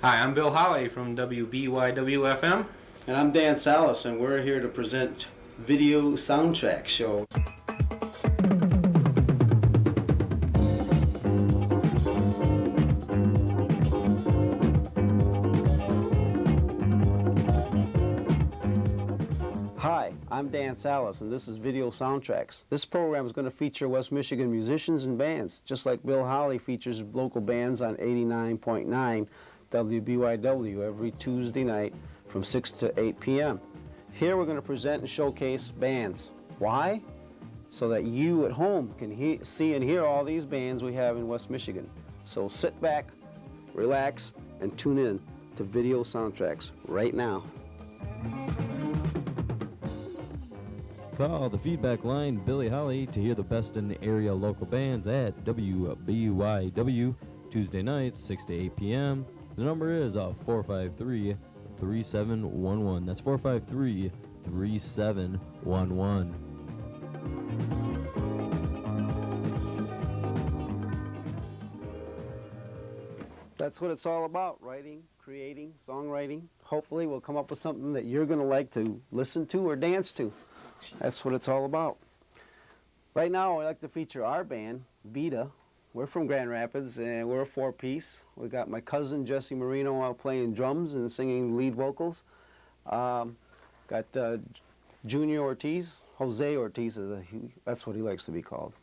Hi, I'm Bill Holley from WBYW-FM. And I'm Dan Salas, and we're here to present Video Soundtrack Show. Hi, I'm Dan Salas, and this is Video Soundtracks. This program is going to feature West Michigan musicians and bands, just like Bill Holley features local bands on 89.9 WBYW every Tuesday night from 6 to 8 p.m. Here we're going to present and showcase bands. Why? So that you at home can see and hear all these bands we have in West Michigan. So sit back, relax, and tune in to Video Soundtracks right now. Call the feedback line, Billy Holly, to hear the best in the area local bands at WBYW Tuesday nights, 6 to 8 p.m. The number is 453-3711. That's 453-3711. That's what it's all about, writing, creating, songwriting. Hopefully we'll come up with something that you're going to like to listen to or dance to. That's what it's all about. Right now, I'd like to feature our band, Beta. We're from Grand Rapids, and we're a four-piece. We got my cousin, Jesse Marino, out playing drums and singing lead vocals. Got Junior Ortiz, Jose Ortiz, that's what he likes to be called.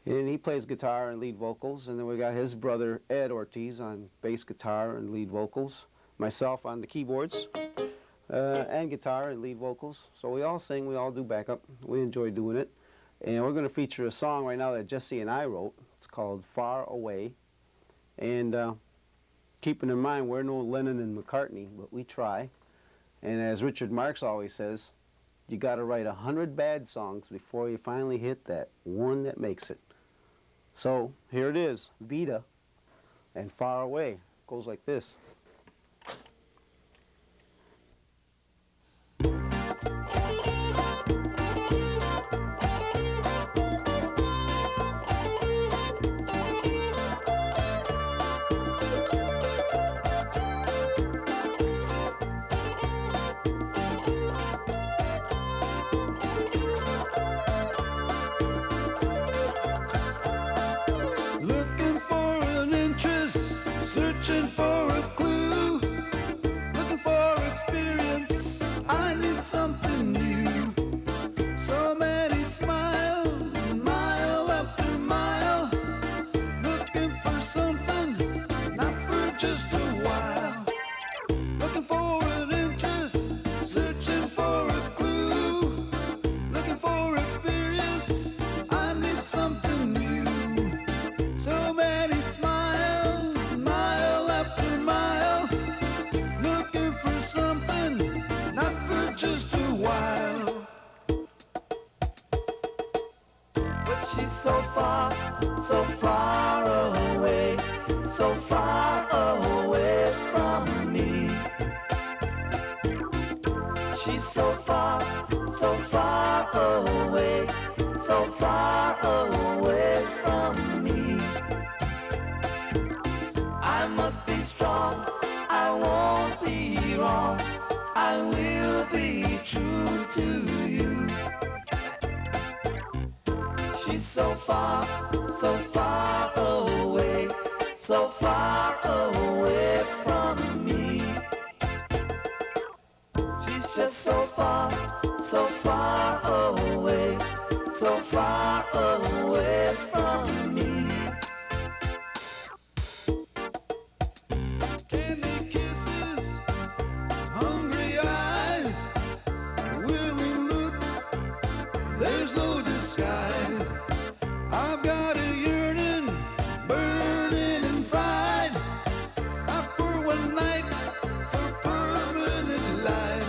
And he plays guitar and lead vocals. And then we got his brother, Ed Ortiz, on bass guitar and lead vocals. Myself on the keyboards. And guitar and lead vocals. So we all sing, we all do backup. We enjoy doing it. And we're going to feature a song right now that Jesse and I wrote. It's called Far Away. And keeping in mind, we're no Lennon and McCartney, but we try. And as Richard Marx always says, you got to write 100 bad songs before you finally hit that one that makes it. So here it is, Vita and Far Away. It goes like this. Searching for a clue, looking for experience. I need something new. So many smiles, mile after mile, looking for something, not for just a while. Looking for an interest, searching for a clue, looking for experience. I need something new. So many smiles, mile after mile, looking for something, not for just a while. But she's so far away, so far away from me. She's so far away, so far away from me. I must be strong, I won't be wrong, I will be true to you. She's so far away, so far away from me. She's just so far away, so far away from me. Candy kisses, hungry eyes, willing looks, there's no disguise. I've got a yearning, burning inside, not for one night, for permanent life.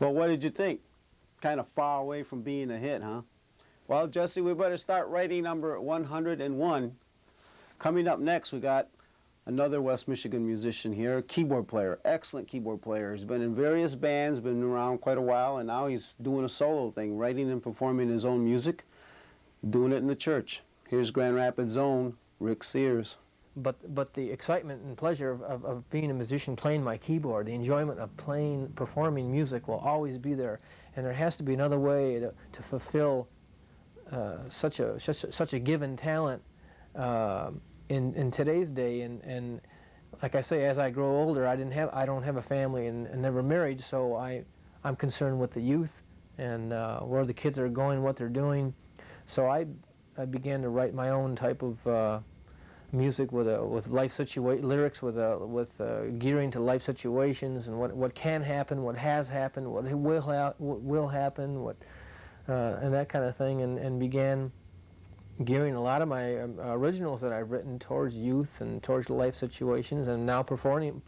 Well, what did you think? Kind of far away from being a hit, huh? Well, Jesse, we better start writing number 101. Coming up next, we got another West Michigan musician here, keyboard player, excellent keyboard player. He's been in various bands, been around quite a while, and now he's doing a solo thing, writing and performing his own music, doing it in the church. Here's Grand Rapids' own Rick Sears. But the excitement and pleasure of being a musician, playing my keyboard, the enjoyment of performing music will always be there. And there has to be another way to fulfill such a given talent in today's day. And like I say, as I grow older, I don't have a family and never married, so I'm concerned with the youth and where the kids are going, what they're doing. So I began to write my own type of music with life lyrics with gearing to life situations and what can happen, what has happened, what will happen, and that kind of thing, and began gearing a lot of my originals that I've written towards youth and towards life situations, and now performing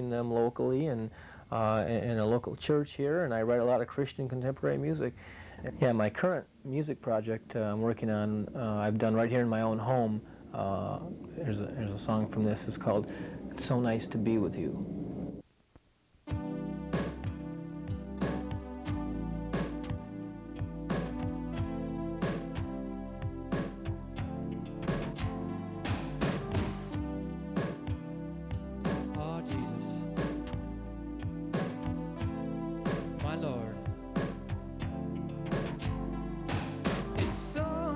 them locally and in a local church here. And I write a lot of Christian contemporary music. Yeah, my current music project I'm working on, I've done right here in my own home. There's a song from this. It's called "It's So Nice to Be With You." Oh, Jesus, my Lord, it's so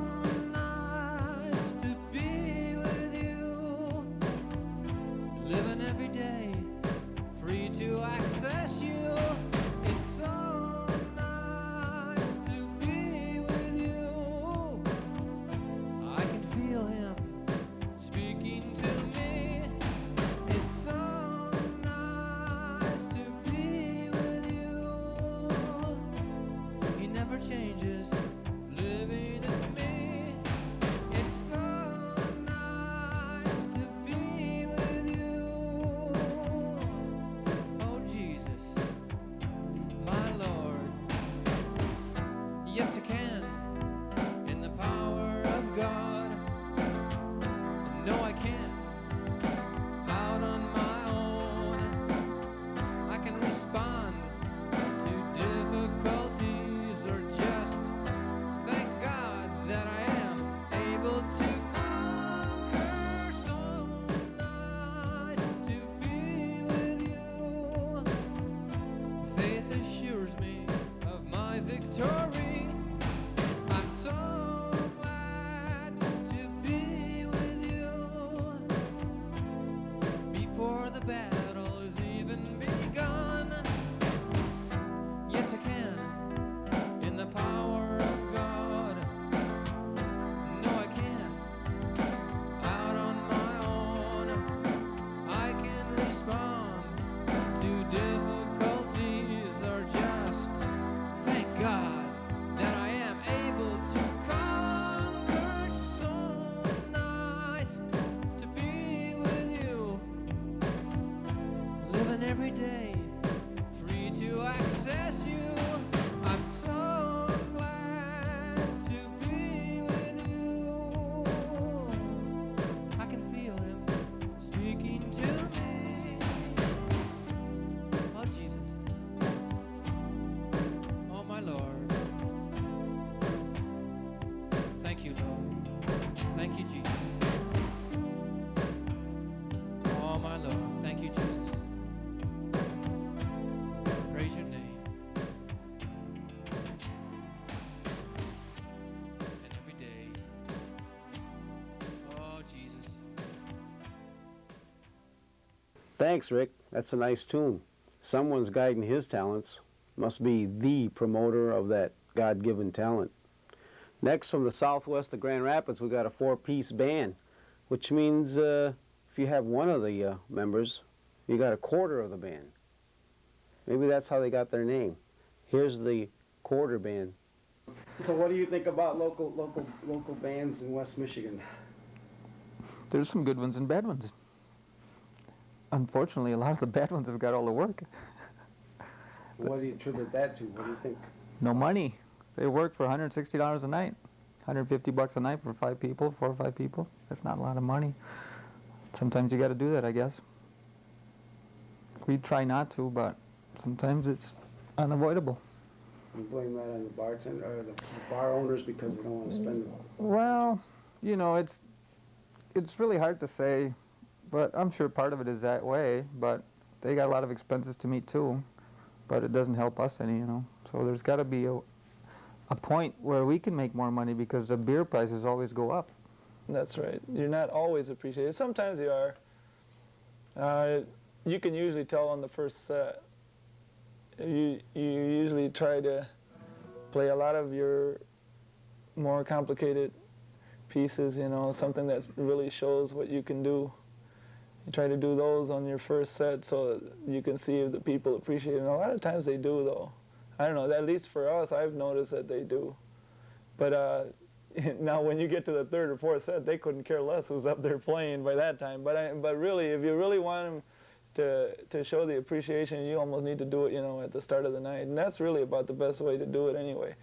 nice to be with you, living every day, free to access you. It's so nice to be with you. I can feel him speaking to me. It's so nice to be with you. He never changes, living in me. It's so nice to be with you. Oh, Jesus, my Lord. Yes, I can, in the power of God. No, I can't, out on my own. I can respond to difficulties or just thank God that I am able to conquer. So nice to be with you. Faith assures me of my victory. I'm so glad to be with you. Before the battle has even begun. Yes, I can, in the power of God. No, I can't, out on my own. I can respond to difficulties or just thank God that I am able to conquer. So nice to be with you, living every day, free to access you. I'm so glad to be with you. I can feel him speaking to me. Oh, Jesus, oh, my Lord. Thank you, Lord. Thank you, Jesus. Oh, my Lord. Thank you, Jesus. Praise your name. And every day. Oh, Jesus. Thanks, Rick. That's a nice tune. Someone's guiding his talents. Must be the promoter of that God-given talent. Next, from the southwest of Grand Rapids, we got a four-piece band, which means if you have one of the members, you got a quarter of the band. Maybe that's how they got their name. Here's the quarter band. So what do you think about local bands in West Michigan? There's some good ones and bad ones. Unfortunately, a lot of the bad ones have got all the work. What do you attribute that to? What do you think? No money. They work for $160 a night, $150 a night for 5 people, 4 or 5 people. That's not a lot of money. Sometimes you got to do that, I guess. We try not to, but sometimes it's unavoidable. You blame that on the bartender or the bar owners because they don't want to spend it. Well, you know, it's really hard to say, but I'm sure part of it is that way, but they got a lot of expenses to meet too, but it doesn't help us any, you know. So there's got to be a point where we can make more money because the beer prices always go up. That's right. You're not always appreciated. Sometimes you are. You can usually tell on the first set. You usually try to play a lot of your more complicated pieces, you know, something that really shows what you can do. You try to do those on your first set so that you can see if the people appreciate it. And a lot of times they do, though. I don't know, at least for us, I've noticed that they do. But now when you get to the third or fourth set, they couldn't care less who's up there playing by that time. But really, if you really want them to show the appreciation, you almost need to do it, you know, at the start of the night. And that's really about the best way to do it anyway.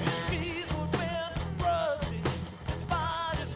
His keys were bent and rusty, his body's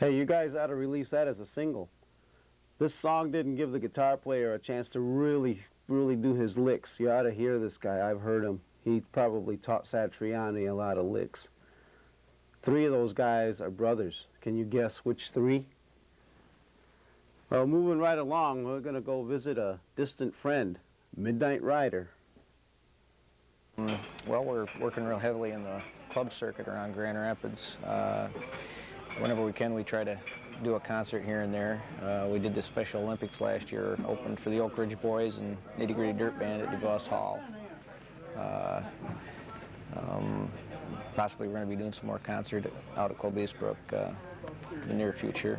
Hey, you guys ought to release that as a single. This song didn't give the guitar player a chance to really do his licks. You ought to hear this guy. I've heard him. He probably taught Satriani a lot of licks. 3 of those guys are brothers. Can you guess which 3? Well, moving right along, we're going to go visit a distant friend, Midnight Rider. Well, we're working real heavily in the club circuit around Grand Rapids. Whenever we can, we try to do a concert here and there. We did the Special Olympics last year, opened for the Oak Ridge Boys and Nitty Gritty Dirt Band at DeVos Hall. Possibly we're going to be doing some more concert out at Colby-Eastbrook in the near future.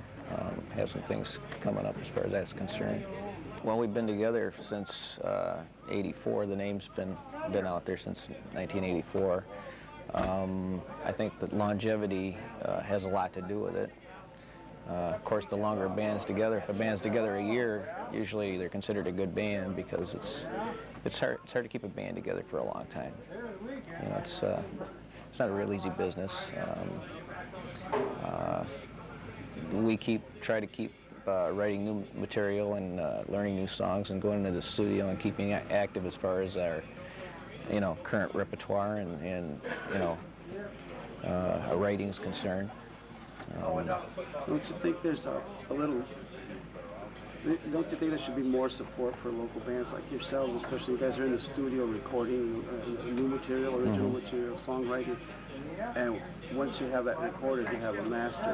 Have some things coming up as far as that's concerned. Well, we've been together since '84. The name's been out there since 1984. I think that longevity has a lot to do with it. Of course, the longer a band's together, if a band's together a year, usually they're considered a good band because it's hard to keep a band together for a long time. You know, it's not a real easy business. We try to keep writing new material and learning new songs and going into the studio and keeping active as far as our current repertoire and our writing's concerned. Don't you think there's a little? Don't you think there should be more support for local bands like yourselves, especially you guys are in the studio recording new material, original material, songwriting, and once you have that recorded, you have a master.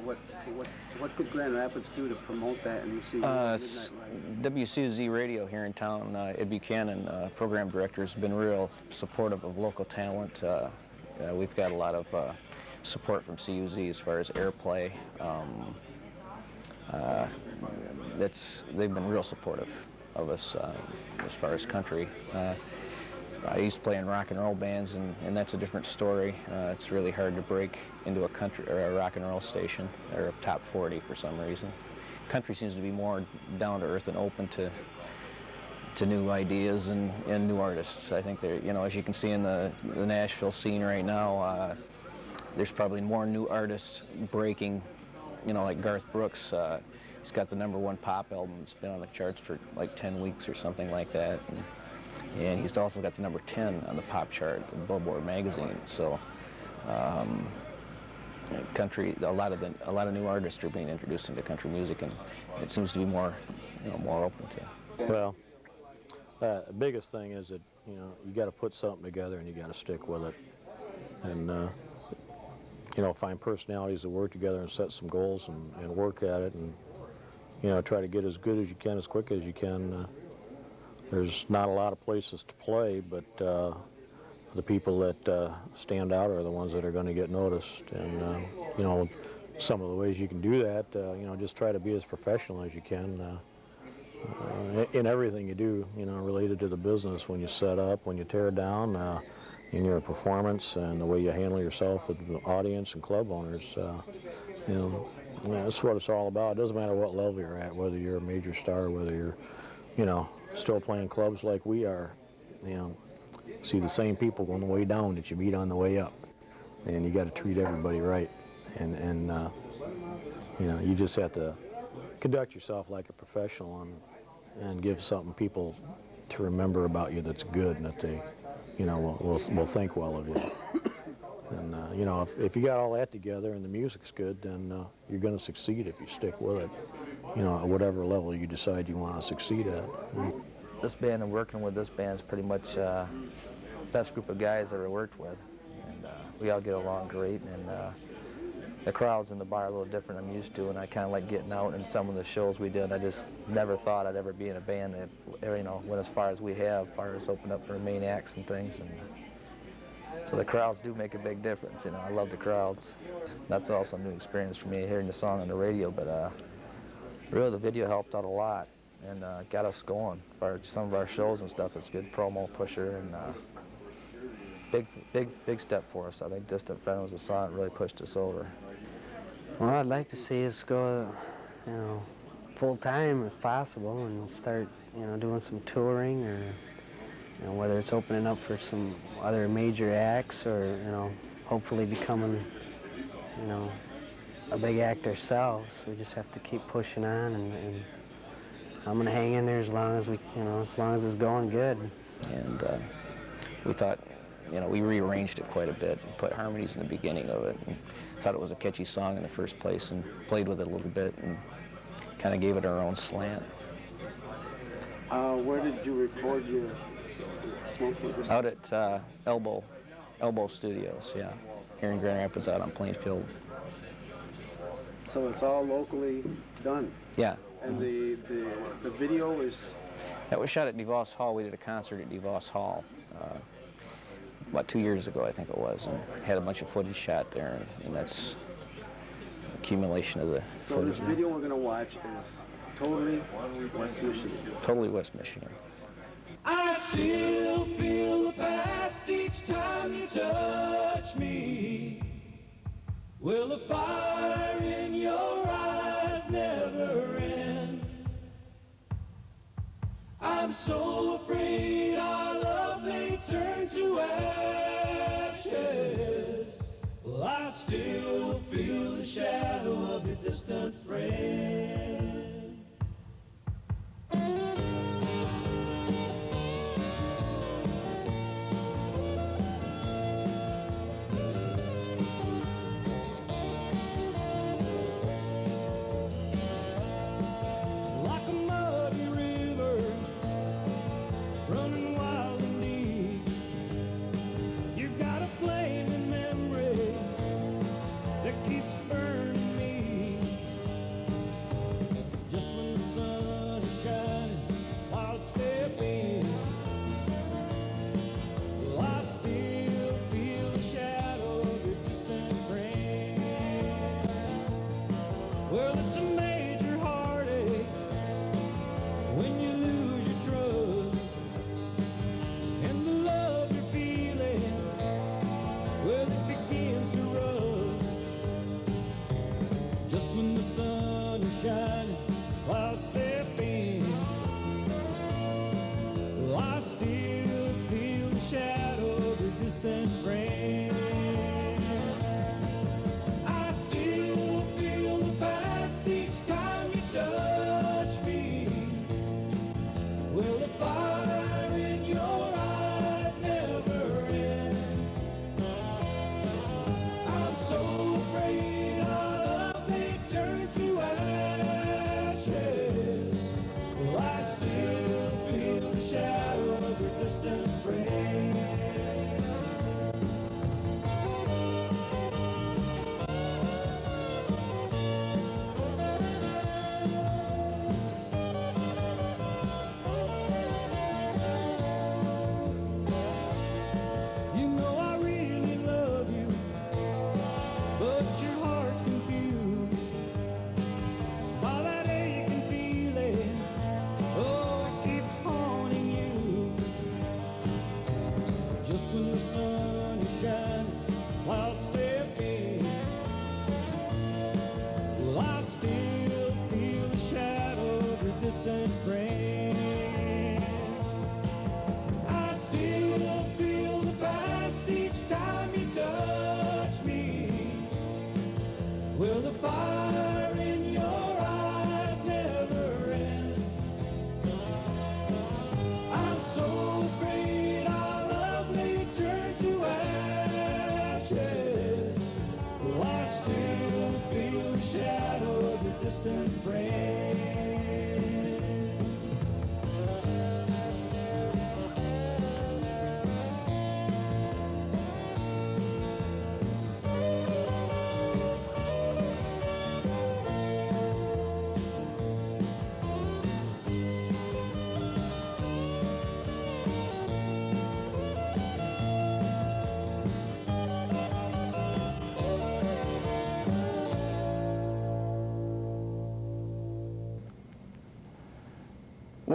What could Grand Rapids do to promote that? And you see WCZ Radio here in town, Ed Buchanan, program director, has been real supportive of local talent. We've got a lot of support from CUZ as far as airplay. They've been real supportive of us as far as country. I used to play in rock and roll bands, and that's a different story. It's really hard to break into a country or a rock and roll station or a top 40 for some reason. Country seems to be more down to earth and open to new ideas and new artists. I think there, as you can see in the Nashville scene right now, there's probably more new artists breaking. Like Garth Brooks, he's got the #1 pop album. It's been on the charts for like 10 weeks or something like that. And he's also got the #10 on the pop chart in Billboard magazine. So, country, a lot of new artists are being introduced into country music, and it seems to be more open to. Well, the biggest thing is that you got to put something together and you got to stick with it, and find personalities that work together and set some goals and work at it, and try to get as good as you can as quick as you can. There's not a lot of places to play, but the people that stand out are the ones that are going to get noticed. And some of the ways you can do that, just try to be as professional as you can in everything you do, related to the business. When you set up, when you tear down, in your performance, and the way you handle yourself with the audience and club owners. That's what it's all about. It doesn't matter what level you're at, whether you're a major star, whether you're, still playing clubs like we are. See the same people on the way down that you meet on the way up, and you got to treat everybody right, and you just have to conduct yourself like a professional and give something people to remember about you that's good, and that they will think well of you. And if you got all that together and the music's good, then you're going to succeed if you stick with it, at whatever level you decide you want to succeed at. This band and working with this band is pretty much the best group of guys I ever worked with, and we all get along great, and the crowds in the bar are a little different I'm used to, and I kind of like getting out. And some of the shows we did, I just never thought I'd ever be in a band that, you know, went as far as we have, as far as opened up for the main acts and things. And so the crowds do make a big difference, you know. I love the crowds. That's also a new experience for me, hearing the song on the radio, but really the video helped out a lot and got us going. For some of our shows and stuff, it's a good promo pusher, and big step for us. I think Distant Friend was a song that really pushed us over. Well, I'd like to see us go, you know, full time if possible, and start, you know, doing some touring, or, you know, whether it's opening up for some other major acts, or, you know, hopefully becoming, you know, a big act ourselves. We just have to keep pushing on, and I'm gonna hang in there as long as we, you know, as long as it's going good. And we thought, you know, we rearranged it quite a bit and put harmonies in the beginning of it, and thought it was a catchy song in the first place, and played with it a little bit and kind of gave it our own slant. Where did you record your smoking? Out at Elbow Studios, yeah, here in Grand Rapids, out on Plainfield. So it's all locally done? Yeah. And the video was? That was shot at DeVos Hall. We did a concert at DeVos Hall about 2 years ago, I think it was, and had a bunch of footage shot there, and that's accumulation of the So footage. this video we're going to watch is totally West Michigan? Totally West Michigan. I still feel the past each time you touch me. Will the fire in your eyes never end? I'm so afraid our love may turn to ashes. Well, I still feel the shadow of your distant friend. Like a muddy river running wild and deep, you got a flame in memory that keeps burning me.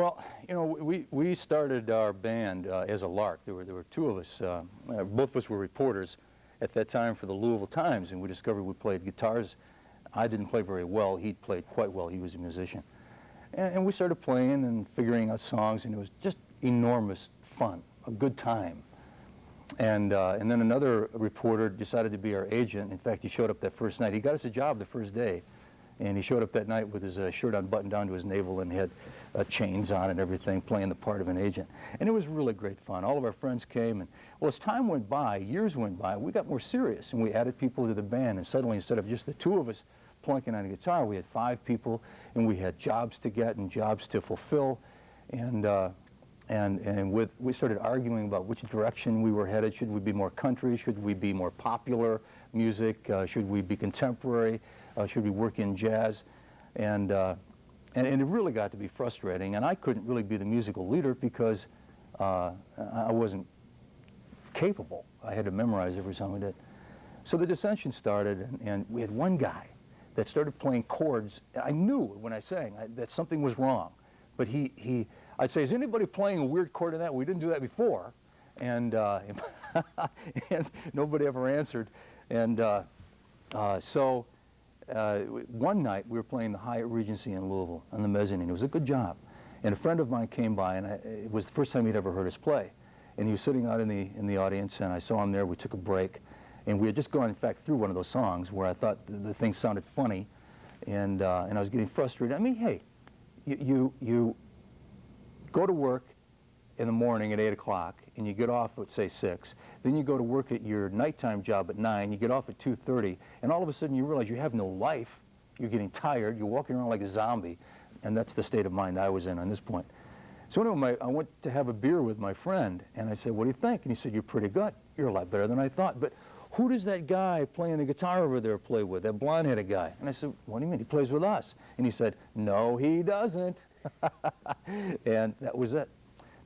Well, you know, we started our band as a lark. There were two of us. Both of us were reporters at that time for the Louisville Times, and we discovered we played guitars. I didn't play very well. He played quite well. He was a musician. And we started playing and figuring out songs, and it was just enormous fun, a good time. And then another reporter decided to be our agent. In fact, he showed up that first night. He got us a job the first day, and he showed up that night with his shirt unbuttoned down to his navel and had chains on and everything, playing the part of an agent. And it was really great fun. All of our friends came, and well, as time went by, years went by, we got more serious, and we added people to the band, and suddenly, instead of just the two of us plunking on a guitar, we had 5 people, and we had jobs to get and jobs to fulfill, and we started arguing about which direction we were headed. Should we be more country? Should we be more popular music? Should we be contemporary? Should we work in jazz? And it really got to be frustrating, and I couldn't really be the musical leader because I wasn't capable. I had to memorize every song we did. So the dissension started, and we had one guy that started playing chords. I knew when I sang that something was wrong, but I'd say, is anybody playing a weird chord in that? We didn't do that before, and and nobody ever answered. And so one night we were playing the Hyatt Regency in Louisville on the mezzanine. It was a good job, and a friend of mine came by, and it was the first time he'd ever heard us play. And he was sitting out in the audience, and I saw him there. We took a break, and we had just gone, in fact, through one of those songs where I thought the thing sounded funny, and I was getting frustrated. I mean, hey, you go to work in the morning at 8 o'clock, and you get off at, say, 6. Then you go to work at your nighttime job at 9. You get off at 2:30, and all of a sudden you realize you have no life. You're getting tired. You're walking around like a zombie, and that's the state of mind I was in on this point. So anyway, I went to have a beer with my friend, and I said, what do you think? And he said, you're pretty good. You're a lot better than I thought. But who does that guy playing the guitar over there play with, that blonde-headed guy? And I said, what do you mean? He plays with us. And he said, no, he doesn't. And that was it.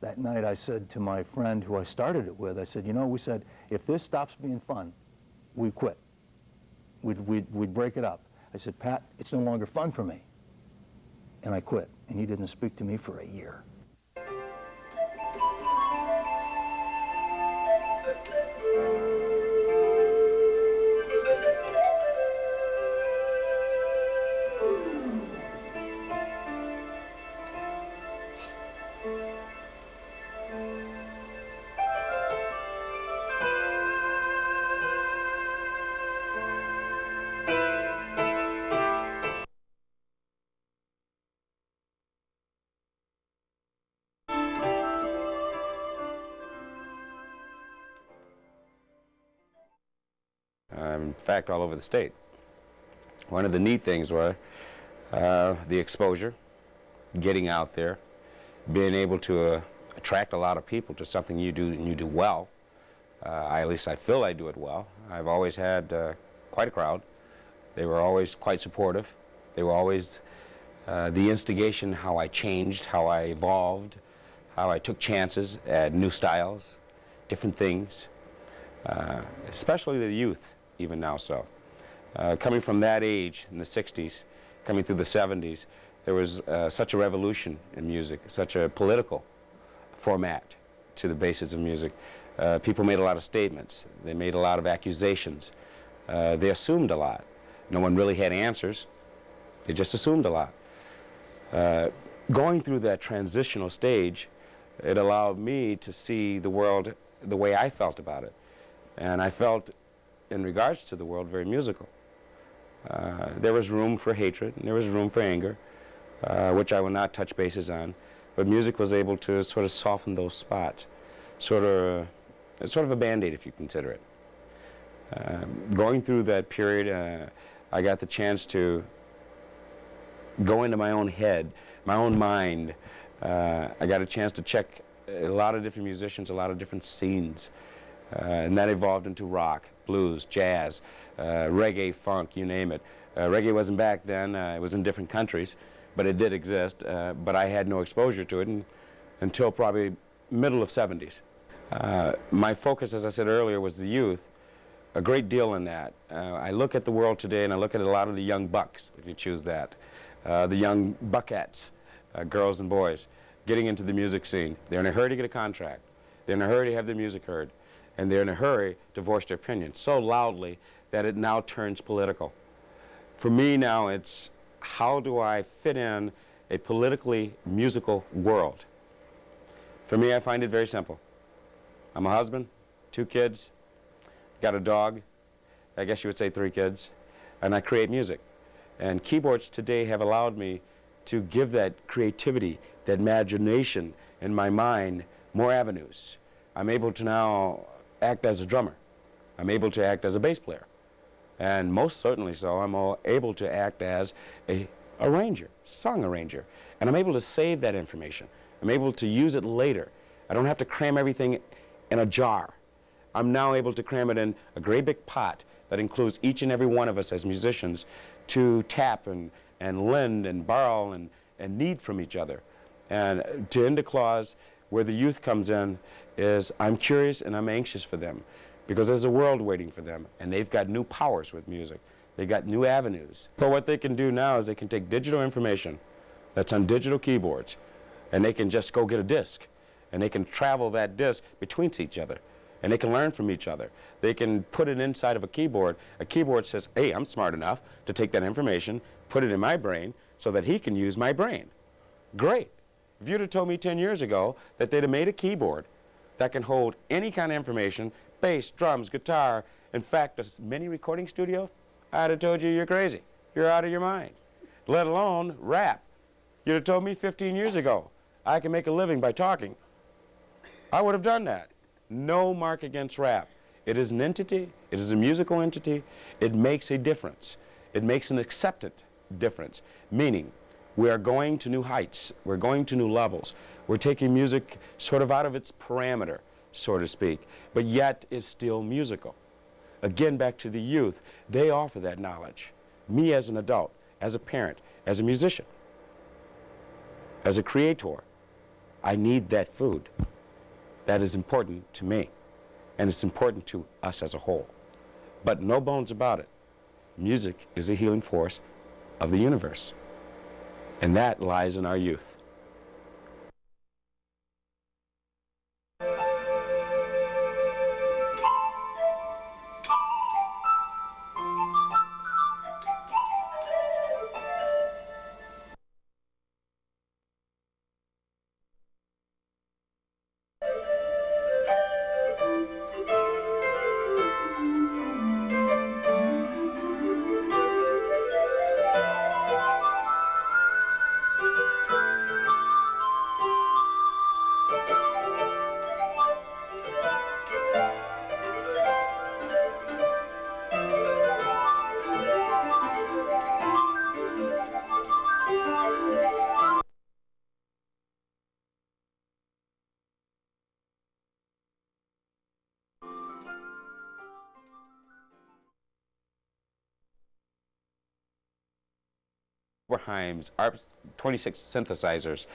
That night I said to my friend who I started it with, I said, you know, we said, if this stops being fun, we quit. We'd break it up. I said, Pat, it's no longer fun for me. And I quit. And he didn't speak to me for a year. In fact, all over the state. One of the neat things were the exposure, getting out there, being able to attract a lot of people to something you do and you do well. At least I feel I do it well. I've always had quite a crowd. They were always quite supportive. They were always the instigation, how I changed, how I evolved, how I took chances at new styles, different things, especially the youth. Even now so. Coming from that age in the 60s, coming through the 70s, there was such a revolution in music, such a political format to the basis of music. People made a lot of statements. They made a lot of accusations. They assumed a lot. No one really had answers. They just assumed a lot. Going through that transitional stage, it allowed me to see the world the way I felt about it. And I felt, in regards to the world, very musical. There was room for hatred, and there was room for anger, which I will not touch bases on, but music was able to sort of soften those spots, sort of a Band-Aid, if you consider it. Going through that period, I got the chance to go into my own head, my own mind. I got a chance to check a lot of different musicians, a lot of different scenes, and that evolved into rock, blues, jazz, reggae, funk, you name it. Reggae wasn't back then. It was in different countries, but it did exist. But I had no exposure to it until probably middle of 70s. My focus, as I said earlier, was the youth, a great deal in that. I look at the world today, and I look at a lot of the young bucks, if you choose that, the young buckettes, girls and boys. getting into the music scene. They're in a hurry to get a contract. They're in a hurry to have their music heard. And they're in a hurry to voice their opinion so loudly that it now turns political. For me now, it's how do I fit in a politically musical world? For me, I find it very simple. I'm a husband, 2 kids, got a dog, I guess you would say 3 kids, and I create music. And keyboards today have allowed me to give that creativity, that imagination in my mind more avenues. I'm able to now act as a drummer. I'm able to act as a bass player. And most certainly so, I'm able to act as a arranger, song arranger. And I'm able to save that information. I'm able to use it later. I don't have to cram everything in a jar. I'm now able to cram it in a great big pot that includes each and every one of us as musicians to tap and lend and borrow and need from each other. And to end the clause, where the youth comes in, is I'm curious and I'm anxious for them, because there's a world waiting for them, and they've got new powers with music. They've got new avenues. So what they can do now is they can take digital information that's on digital keyboards, and they can just go get a disc, and they can travel that disc between each other, and they can learn from each other. They can put it inside of a keyboard. A keyboard says, hey, I'm smart enough to take that information, put it in my brain, so that he can use my brain. Great. If you'd have told me 10 years ago that they'd have made a keyboard that can hold any kind of information, bass, drums, guitar, in fact, a mini recording studio, I'd have told you you're crazy. You're out of your mind. Let alone rap. You'd have told me 15 years ago I can make a living by talking. I would have done that. No mark against rap. It is an entity. It is a musical entity. It makes a difference. It makes an accepted difference, meaning we are going to new heights. We're going to new levels. We're taking music sort of out of its parameter, so to speak, but yet is still musical. Again, back to the youth, they offer that knowledge. Me as an adult, as a parent, as a musician, as a creator, I need that food. That is important to me, and it's important to us as a whole. But no bones about it, music is a healing force of the universe, and that lies in our youth. Oberheim's, our 26 synthesizers,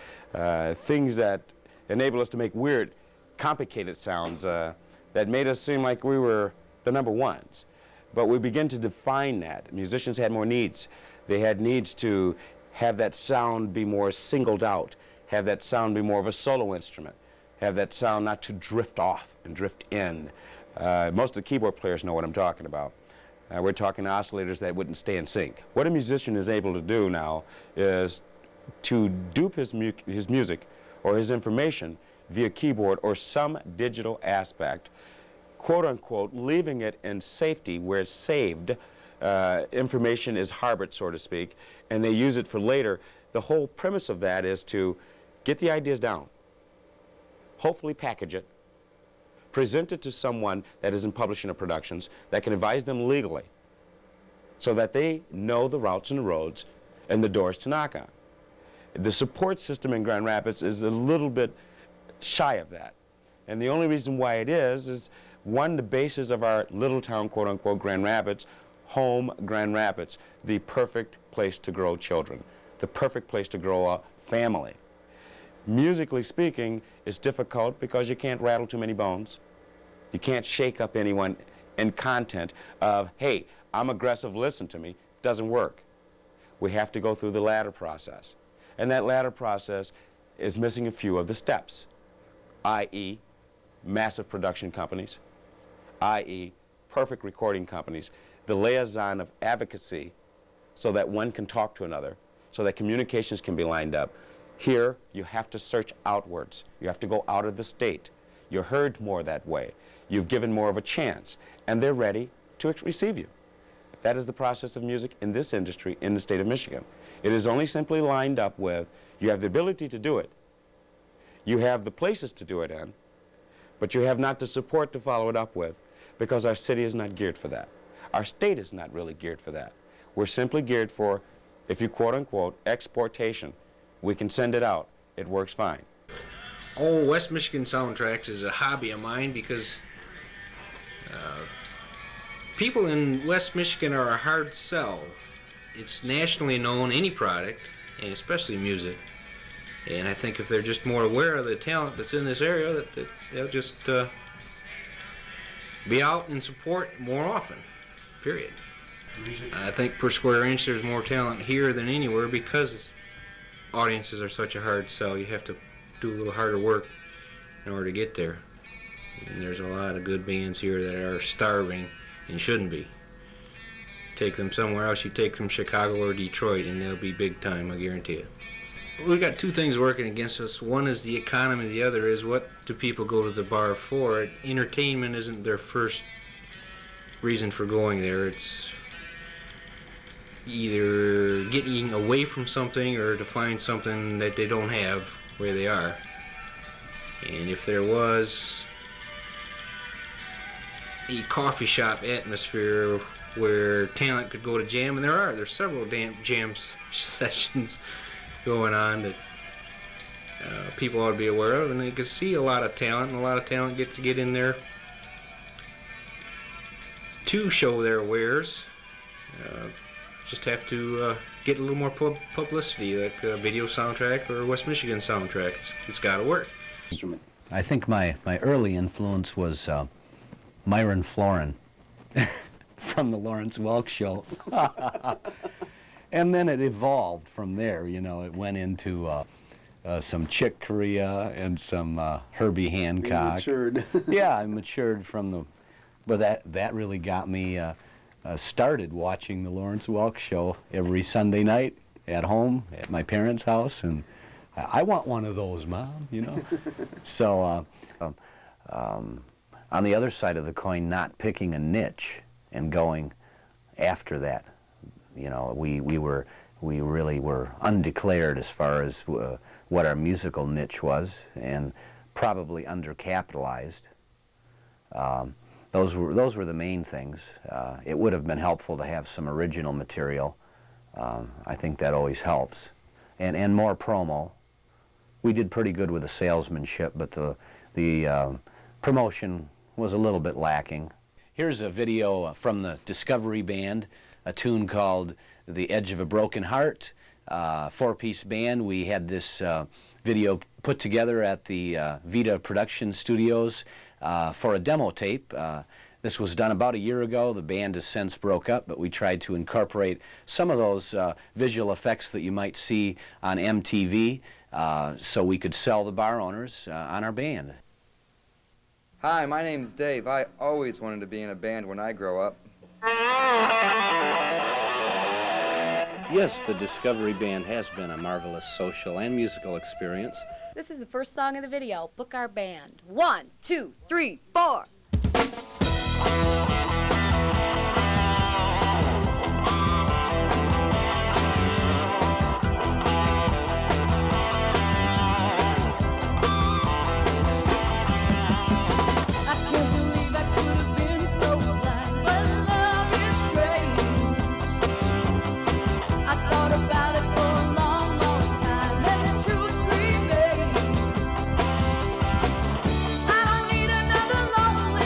things that enable us to make weird, complicated sounds that made us seem like we were the number ones. But we begin to define that. Musicians had more needs. They had needs to have that sound be more singled out, have that sound be more of a solo instrument, have that sound not to drift off and drift in. Most of the keyboard players know what I'm talking about. We're talking oscillators that wouldn't stay in sync. What a musician is able to do now is to dupe his music or his information via keyboard or some digital aspect, quote unquote, leaving it in safety where it's saved. Information is harbored, so to speak, and they use it for later. The whole premise of that is to get the ideas down, hopefully package it, present it to someone that is in publishing or productions that can advise them legally so that they know the routes and the roads and the doors to knock on. The support system in Grand Rapids is a little bit shy of that. And the only reason why it is one, the basis of our little town, quote unquote, Grand Rapids, home Grand Rapids, the perfect place to grow children, the perfect place to grow a family. Musically speaking, it's difficult because you can't rattle too many bones. You can't shake up anyone in content of, hey, I'm aggressive, listen to me. Doesn't work. We have to go through the ladder process. And that ladder process is missing a few of the steps, i.e. massive production companies, i.e. perfect recording companies, the liaison of advocacy so that one can talk to another, so that communications can be lined up. Here, you have to search outwards. You have to go out of the state. You're heard more that way. You've given more of a chance, and they're ready to receive you. That is the process of music in this industry in the state of Michigan. It is only simply lined up with, you have the ability to do it, you have the places to do it in, but you have not the support to follow it up with, because our city is not geared for that. Our state is not really geared for that. We're simply geared for, if you quote-unquote, exportation. We can send it out. It works fine. Oh, West Michigan Soundtracks is a hobby of mine because people in West Michigan are a hard sell. It's nationally known, any product, and especially music. And I think if they're just more aware of the talent that's in this area, that they'll just be out and support more often, period. I think per square inch there's more talent here than anywhere because audiences are such a hard sell. You have to do a little harder work in order to get there. And there's a lot of good bands here that are starving and shouldn't be. Take them somewhere else, you take them Chicago or Detroit and they'll be big time, I guarantee it. We've got two things working against us. One is the economy, the other is what do people go to the bar for? Entertainment isn't their first reason for going there. It's either getting away from something or to find something that they don't have where they are. And if there was a coffee shop atmosphere where talent could go to jam, and there's several jam sessions going on that people ought to be aware of, and they can see a lot of talent, and a lot of talent gets to get in there to show their wares. Just have to get a little more publicity, like Video Soundtrack or West Michigan Soundtrack. It's got to work. I think my early influence was Myron Florin from the Lawrence Welk Show. And then it evolved from there, you know. It went into some Chick Corea and some Herbie Hancock. You matured. Yeah, I matured from the... But that really got me started watching the Lawrence Welk Show every Sunday night at home at my parents' house, and I want one of those, Mom, you know. So on the other side of the coin, not picking a niche and going after that. You know, we really were undeclared as far as what our musical niche was, and probably undercapitalized. Those were the main things. It would have been helpful to have some original material. I think that always helps, and more promo. We did pretty good with the salesmanship, but the promotion was a little bit lacking. Here's a video from the Discovery Band, a tune called The Edge of a Broken Heart. Four-piece band. We had this video put together at the Vita Production Studios for a demo tape. This was done about a year ago. The band has since broke up, but we tried to incorporate some of those visual effects that you might see on MTV so we could sell the bar owners on our band. Hi, my name's Dave. I always wanted to be in a band when I grow up. Yes, the Discovery Band has been a marvelous social and musical experience. This is the first song in the video. Book our band. 1, 2, 3, 4. Lonely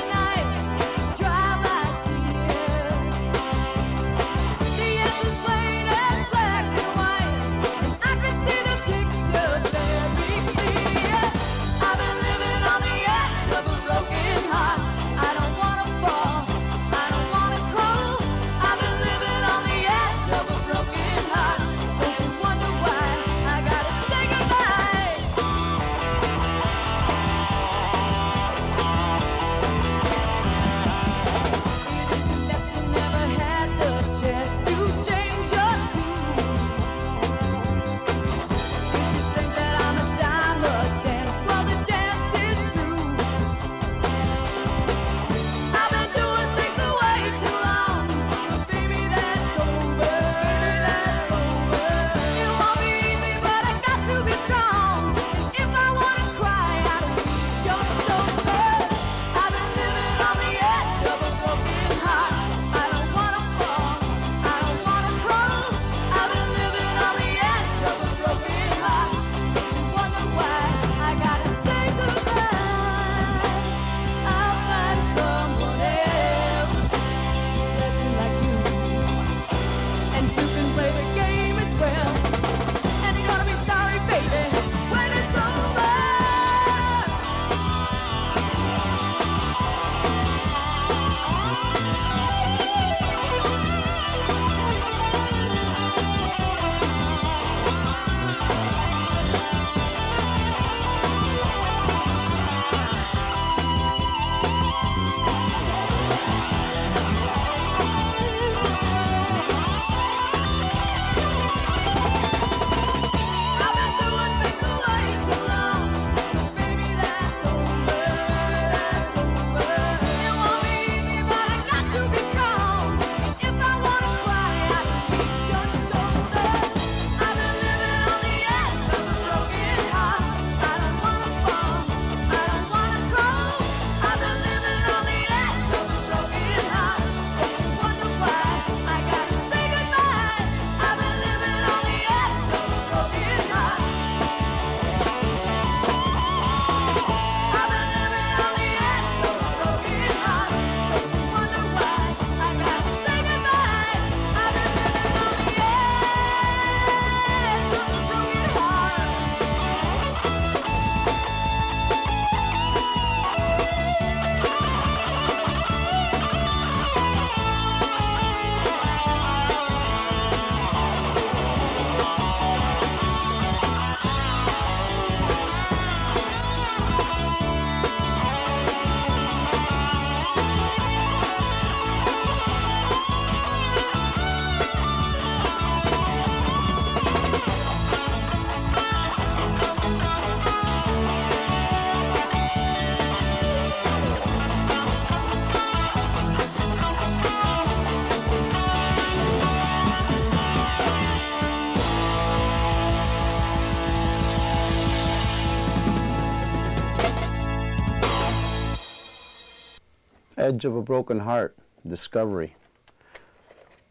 Edge of a Broken Heart, Discovery.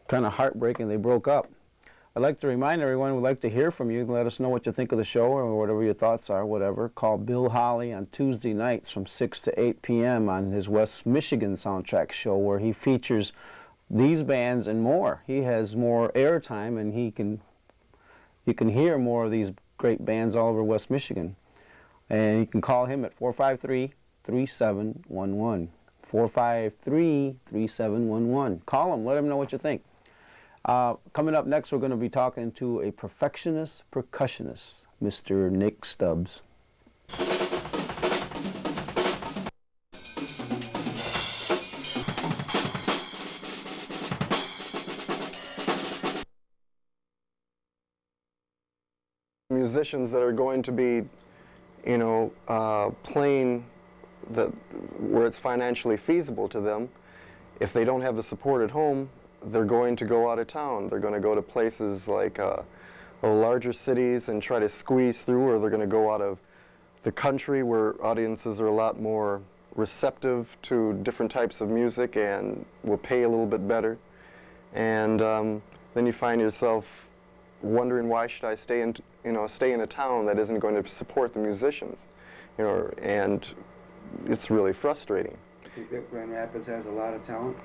Kind of heartbreaking they broke up. I'd like to remind everyone, we'd like to hear from you. Let us know what you think of the show or whatever your thoughts are, whatever. Call Bill Holly on Tuesday nights from 6 to 8 p.m. on his West Michigan Soundtrack show, where he features these bands and more. He has more airtime, and you can hear more of these great bands all over West Michigan. And you can call him at 453-3711. 453-3711. Call him. Let him know what you think. Coming up next, we're going to be talking to a perfectionist percussionist, Mr. Nick Stubbs. Musicians that are going to be, you know, playing where it's financially feasible to them, if they don't have the support at home, they're going to go out of town. They're going to go to places like larger cities and try to squeeze through, or they're going to go out of the country where audiences are a lot more receptive to different types of music and will pay a little bit better. And then you find yourself wondering, why should I stay in a town that isn't going to support the musicians, you know, and it's really frustrating. I think that Grand Rapids has a lot of talent.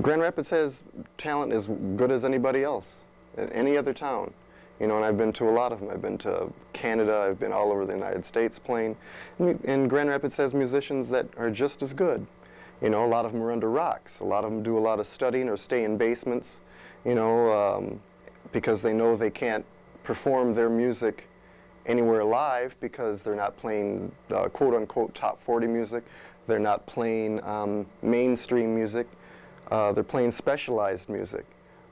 Grand Rapids has talent as good as anybody else, any other town. You know, and I've been to a lot of them. I've been to Canada, I've been all over the United States playing. And Grand Rapids has musicians that are just as good. You know, a lot of them are under rocks. A lot of them do a lot of studying or stay in basements, you know, because they know they can't perform their music anywhere live because they're not playing quote-unquote top 40 music. They're not playing mainstream music. They're playing specialized music,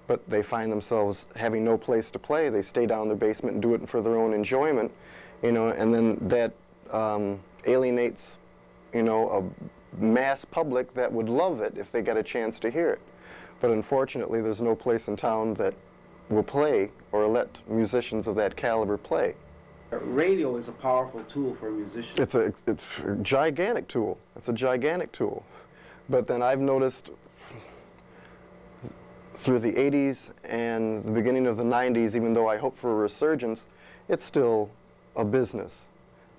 but they find themselves having no place to play. They stay down in their basement and do it for their own enjoyment, you know, and then that alienates, you know, a mass public that would love it if they get a chance to hear it. But unfortunately, there's no place in town that will play or let musicians of that caliber play. Radio is a powerful tool for a musician. It's a gigantic tool. It's a gigantic tool. But then I've noticed through the 80s and the beginning of the 90s, even though I hope for a resurgence, it's still a business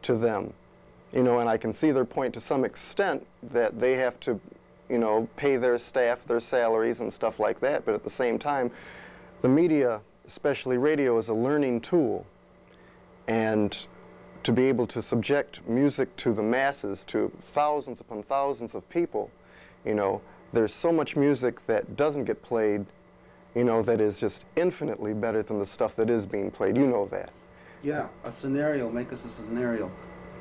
to them. You know, and I can see their point to some extent that they have to, you know, pay their staff their salaries and stuff like that, but at the same time, the media, especially radio, is a learning tool. And to be able to subject music to the masses, to thousands upon thousands of people, you know, there's so much music that doesn't get played, you know, that is just infinitely better than the stuff that is being played. You know that. Yeah, a scenario, make us a scenario.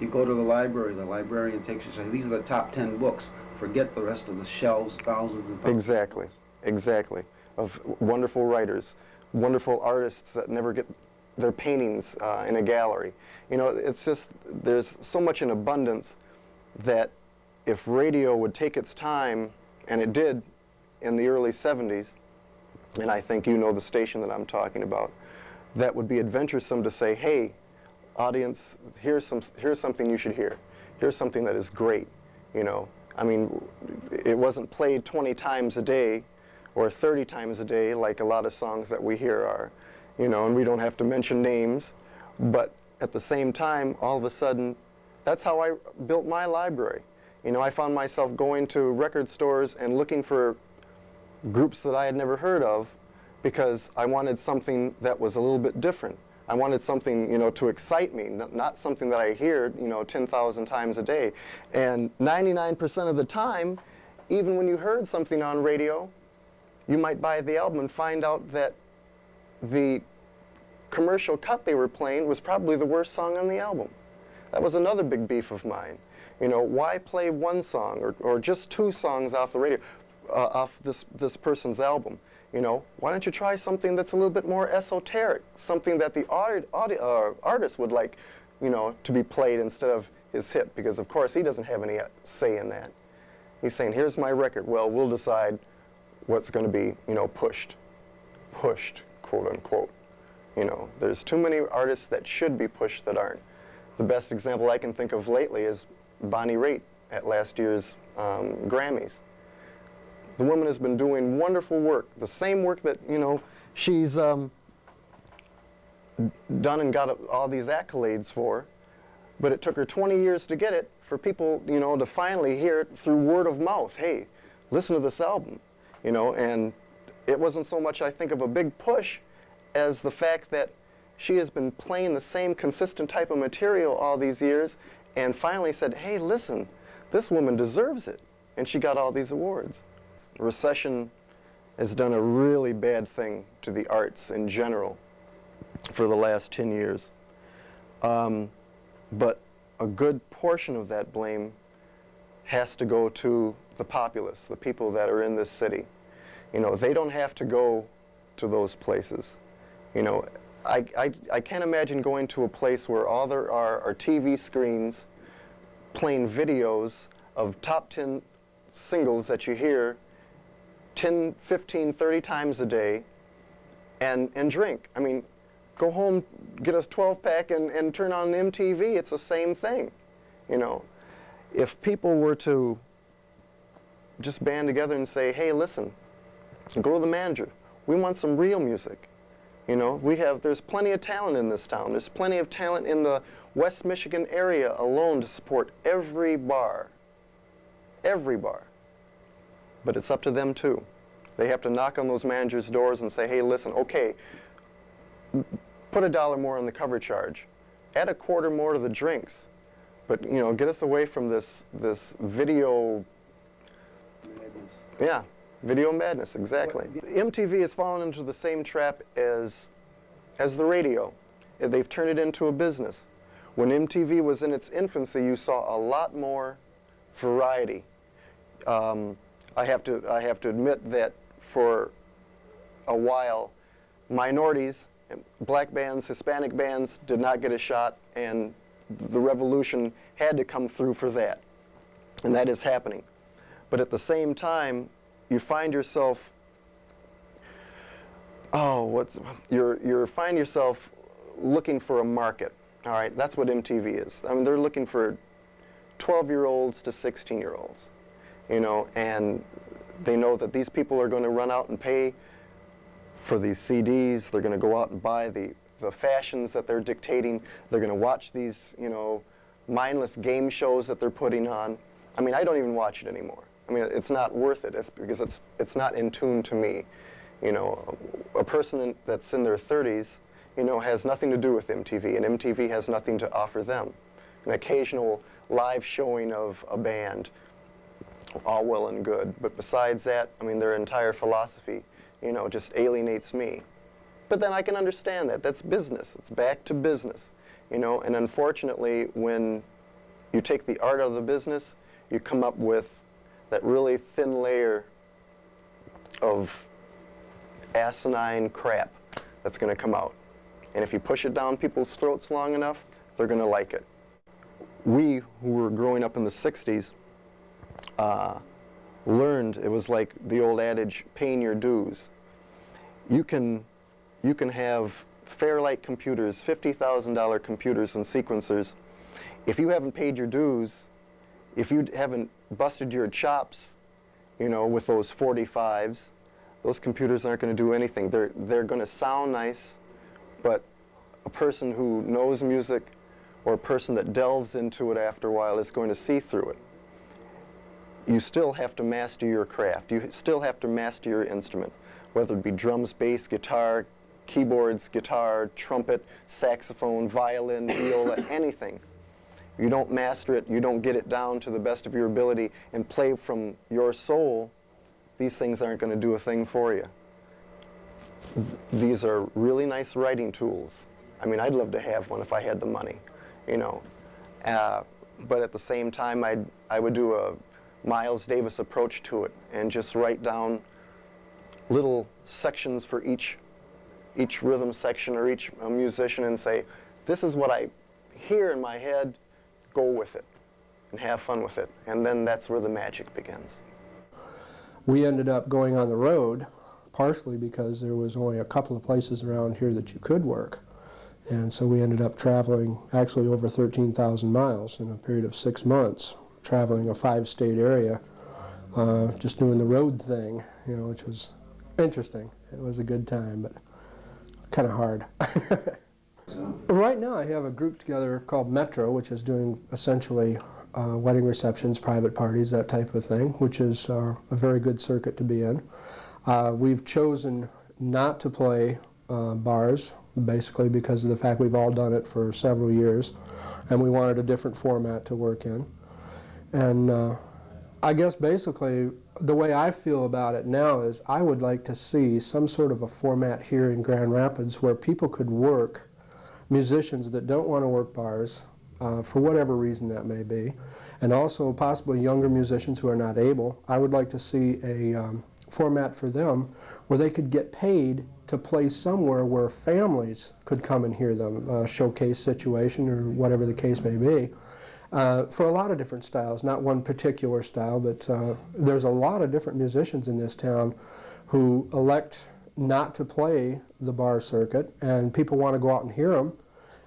You go to the library, the librarian takes you, say, these are the top 10 books. Forget the rest of the shelves, thousands and thousands. Exactly, exactly. Of wonderful writers, wonderful artists that never get their paintings in a gallery. You know, it's just, there's so much in abundance that if radio would take its time, and it did in the early 70s, and I think you know the station that I'm talking about, that would be adventuresome to say, hey, audience, here's something you should hear. Here's something that is great, you know. I mean, it wasn't played 20 times a day or 30 times a day like a lot of songs that we hear are, you know, and we don't have to mention names, but at the same time, all of a sudden, that's how I built my library. You know, I found myself going to record stores and looking for groups that I had never heard of because I wanted something that was a little bit different. I wanted something, you know, to excite me, not something that I hear, you know, 10,000 times a day. And 99% of the time, even when you heard something on radio, you might buy the album and find out that the commercial cut they were playing was probably the worst song on the album. That was another big beef of mine. You know, why play one song or just two songs off the radio, off this person's album? You know, why don't you try something that's a little bit more esoteric, something that the artist would like, you know, to be played instead of his hit, because of course he doesn't have any say in that. He's saying, here's my record. Well, we'll decide what's going to be, you know, pushed, quote unquote. You know, there's too many artists that should be pushed that aren't. The best example I can think of lately is Bonnie Raitt at last year's Grammys. The woman has been doing wonderful work, the same work that, you know, she's done and got all these accolades for, but it took her 20 years to get it, for people, you know, to finally hear it through word of mouth. Hey, listen to this album, you know, and it wasn't so much, I think, of a big push as the fact that she has been playing the same consistent type of material all these years and finally said, hey, listen, this woman deserves it. And she got all these awards. Recession has done a really bad thing to the arts in general for the last 10 years. But a good portion of that blame has to go to the populace, the people that are in this city. You know, they don't have to go to those places. You know, I can't imagine going to a place where all there are TV screens playing videos of top 10 singles that you hear 10, 15, 30 times a day and drink. I mean, go home, get a 12-pack and turn on MTV. It's the same thing, you know. If people were to just band together and say, hey, listen, go to the manager. We want some real music. You know, there's plenty of talent in this town. There's plenty of talent in the West Michigan area alone to support every bar. Every bar. But it's up to them too. They have to knock on those managers' doors and say, hey, listen, okay, put $1 more on the cover charge. Add a quarter more to the drinks. But, you know, get us away from this video. Madness. Yeah, video madness, exactly. MTV has fallen into the same trap as the radio. They've turned it into a business. When MTV was in its infancy, you saw a lot more variety. I have to admit that for a while, minorities, black bands, Hispanic bands did not get a shot, and the revolution had to come through for that. And that is happening. But at the same time, you find yourself, you find yourself looking for a market. All right, that's what MTV is. I mean, they're looking for 12-year-olds to 16-year-olds, you know, and they know that these people are going to run out and pay for these CDs. They're going to go out and buy the fashions that they're dictating. They're going to watch these, you know, mindless game shows that they're putting on. I mean, I don't even watch it anymore. I mean, it's not worth it. It's because it's not in tune to me. You know, a person that's in their 30s, you know, has nothing to do with MTV, and MTV has nothing to offer them. An occasional live showing of a band, all well and good. But besides that, I mean, their entire philosophy, you know, just alienates me. But then I can understand that. That's business. It's back to business, you know. And unfortunately, when you take the art out of the business, you come up with that really thin layer of asinine crap that's going to come out. And if you push it down people's throats long enough, they're going to like it. We, who were growing up in the 60s, learned, it was like the old adage, paying your dues. You can have Fairlight computers, $50,000 computers and sequencers. If you haven't paid your dues, if you haven't busted your chops, you know, with those 45s, those computers aren't going to do anything. They're going to sound nice, but a person who knows music or a person that delves into it after a while is going to see through it. You still have to master your craft. You still have to master your instrument, whether it be drums, bass, guitar, keyboards, guitar, trumpet, saxophone, violin, viola, anything. You don't master it, you don't get it down to the best of your ability and play from your soul, these things aren't going to do a thing for you. These are really nice writing tools. I mean, I'd love to have one if I had the money, you know. But at the same time, I would do a Miles Davis approach to it and just write down little sections for each rhythm section or each musician and say, this is what I hear in my head, go with it and have fun with it. And then that's where the magic begins. We ended up going on the road, partially because there was only a couple of places around here that you could work. And so we ended up traveling actually over 13,000 miles in a period of 6 months, traveling a 5-state area just doing the road thing, you know, which was interesting. It was a good time, but kind of hard. Right now I have a group together called Metro, which is doing essentially wedding receptions, private parties, that type of thing, which is a very good circuit to be in. We've chosen not to play bars, basically because of the fact we've all done it for several years, and we wanted a different format to work in. And I guess basically the way I feel about it now is I would like to see some sort of a format here in Grand Rapids where people could work, musicians that don't want to work bars, for whatever reason that may be, and also possibly younger musicians who are not able. I would like to see a format for them where they could get paid to play somewhere where families could come and hear them, a showcase situation or whatever the case may be, for a lot of different styles, not one particular style, but there's a lot of different musicians in this town who elect not to play the bar circuit, and people want to go out and hear them,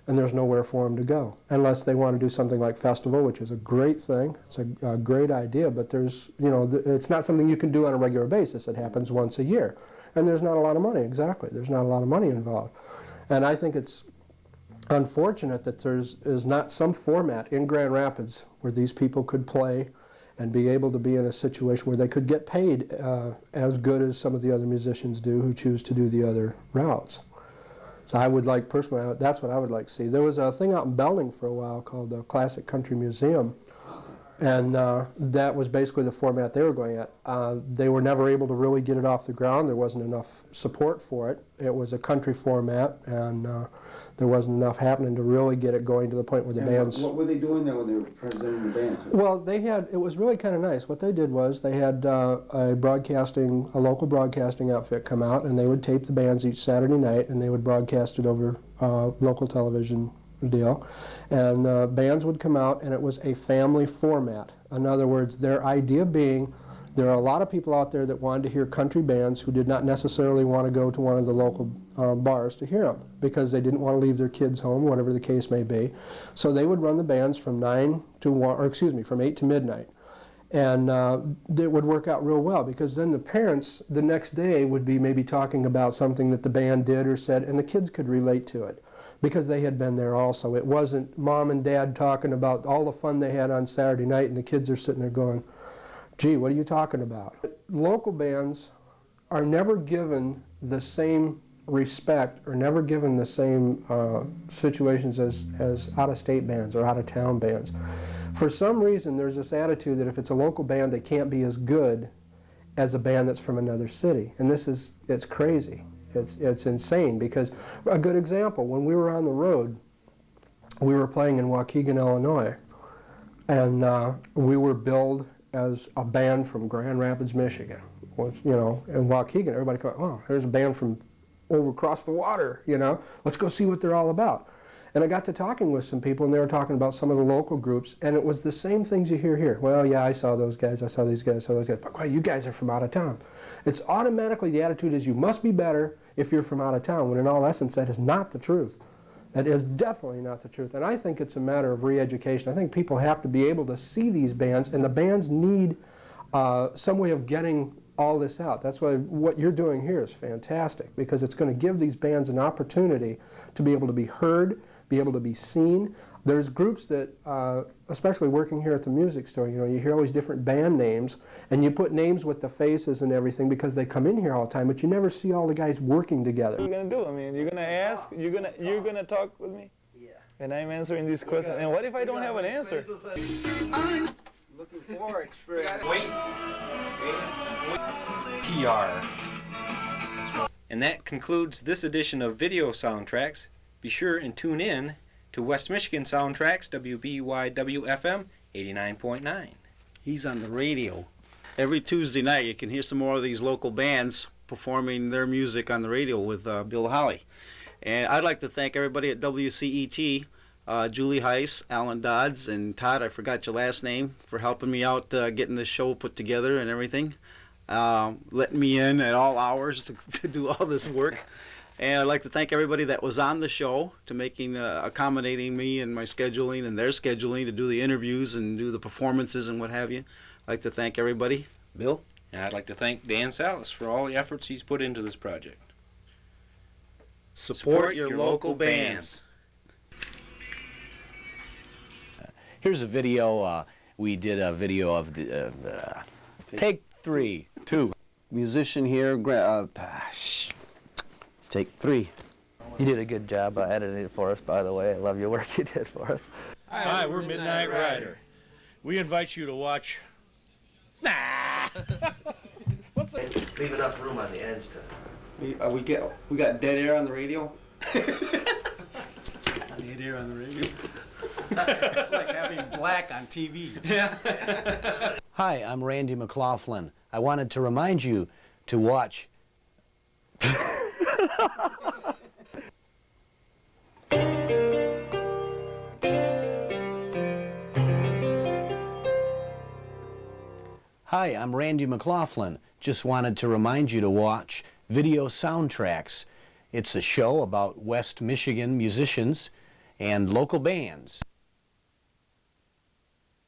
and there's nowhere for them to go, unless they want to do something like festival, which is a great thing. It's a great idea, but there's, you know, it's not something you can do on a regular basis. It happens once a year, and there's not a lot of money, exactly. There's not a lot of money involved. And I think it's unfortunate that is not some format in Grand Rapids where these people could play and be able to be in a situation where they could get paid as good as some of the other musicians do who choose to do the other routes. So I would like, personally, that's what I would like to see. There was a thing out in Belding for a while called the Classic Country Museum, and that was basically the format they were going at. They were never able to really get it off the ground. There wasn't enough support for it. It was a country format, and there wasn't enough happening to really get it going to the point where the bands... What were they doing there when they were presenting the bands? Well, they had, it was really kind of nice. What they did was they had a local broadcasting outfit come out, and they would tape the bands each Saturday night, and they would broadcast it over local television deal. And bands would come out, and it was a family format. In other words, their idea being, there are a lot of people out there that wanted to hear country bands who did not necessarily want to go to one of the local bars to hear them because they didn't want to leave their kids home, whatever the case may be. So they would run the bands from 9 to 1, or excuse me, from 8 to midnight. And it would work out real well because then the parents the next day would be maybe talking about something that the band did or said, and the kids could relate to it because they had been there also. It wasn't mom and dad talking about all the fun they had on Saturday night and the kids are sitting there going, gee, what are you talking about? Local bands are never given the same respect or never given the same situations as out-of-state bands or out-of-town bands. For some reason, there's this attitude that if it's a local band, they can't be as good as a band that's from another city. And it's crazy. It's insane because, a good example, when we were on the road, we were playing in Waukegan, Illinois, and we were billed as a band from Grand Rapids, Michigan. You know, in Waukegan, everybody goes, oh, there's a band from over across the water, you know, let's go see what they're all about. And I got to talking with some people, and they were talking about some of the local groups, and it was the same things you hear here. Well, yeah, I saw those guys, I saw these guys, I saw those guys, but well, you guys are from out of town. It's automatically, the attitude is you must be better if you're from out of town, when in all essence that is not the truth. That is definitely not the truth. And I think it's a matter of re-education. I think people have to be able to see these bands, and the bands need some way of getting all this out. That's why what you're doing here is fantastic, because it's going to give these bands an opportunity to be able to be heard, be able to be seen. There's groups that, especially working here at the music store, you know, you hear all these different band names, and you put names with the faces and everything because they come in here all the time, but you never see all the guys working together. What are you going to do? I mean, you're going to ask, you're going to talk with me? Yeah. And I'm answering these questions. And what if I don't have an answer? I'm looking for experience. Wait. PR. And that concludes this edition of Video Soundtracks. Be sure and tune in to West Michigan Soundtracks, WBYW-FM 89.9. He's on the radio. Every Tuesday night you can hear some more of these local bands performing their music on the radio with Bill Holly. And I'd like to thank everybody at WCET, Julie Heiss, Alan Dodds, and Todd, I forgot your last name, for helping me out getting this show put together and everything. Letting me in at all hours to do all this work. And I'd like to thank everybody that was on the show to accommodating me and my scheduling and their scheduling to do the interviews and do the performances and what have you. I'd like to thank everybody. Bill? And I'd like to thank Dan Salas for all the efforts he's put into this project. Support your local bands. Here's a video. We did a video of the take 3, 2. Musician here. Take 3. You did a good job editing it for us, by the way. I love your work you did for us. Hi, we're Midnight Rider. We invite you to watch. Leave enough room on the ends to. We got dead air on the radio. Dead air on the radio. It's like having black on TV. Yeah. Hi, I'm Randy McLaughlin. I wanted to remind you to watch. Hi, I'm Randy McLaughlin. Just wanted to remind you to watch Video Soundtracks. It's a show about West Michigan musicians and local bands.